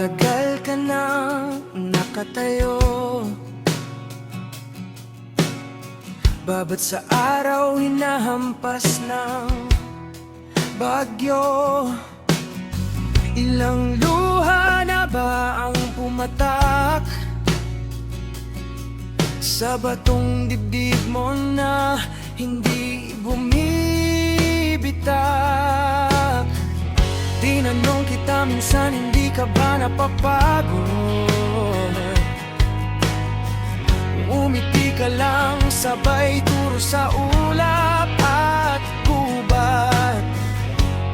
Matagal ka nang nakatayo, babat sa araw hinahampas ng bagyo. Ilang luha na ba ang pumatak sa batong dibdib mo na hindi bumibitak? Tinanong kita minsan, hindi ka ba napapagod? Umiti ka lang, sabay turo sa ulap at gubat.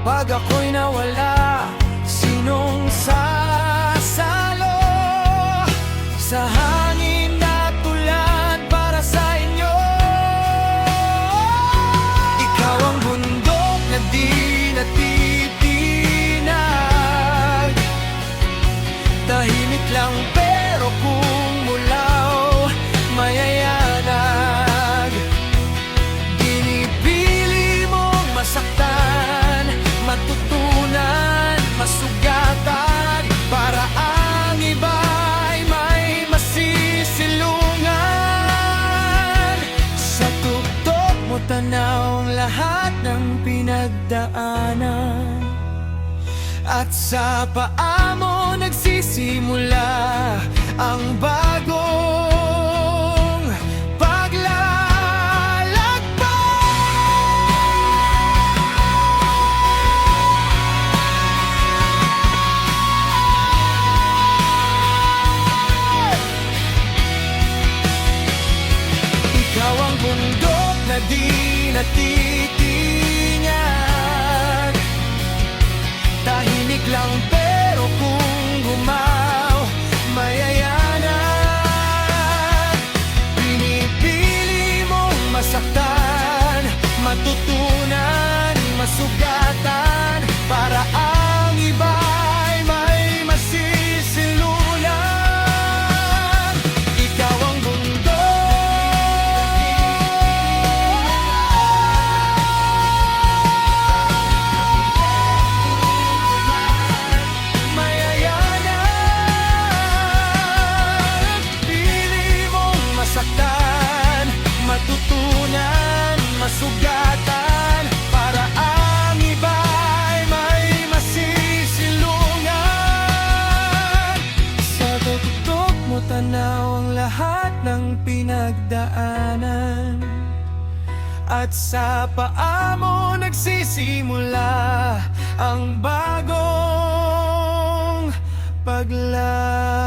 Pag ako'y nawala, sinong sasalo sa hangin na tulad para sa inyo? Ikaw ang bundok na di natitinag, tahimik lang pero kung mulaw mayayanag. Ginipili mong masaktan, matutunan, masugatan, para ang iba'y may masisilungan. Sa tuktok mo tanaw ang lahat ng pinagdaanan, at sa paa mo nagsisimula ang bagong paglalakbay. Ikaw ang bundok na di natitinag, tahimik lang pero kung gumaw mayayanag. Pinipili mong masaktan, matutunan, masugatan, para ang iba'y may masisilungan. Ikaw ang matutunan, masugatan, para ang iba'y may masisilungan. Sa tuktok mo tanaw ang lahat ng pinagdaanan, at sa paa mo nagsisimula ang bagong paglalakbay.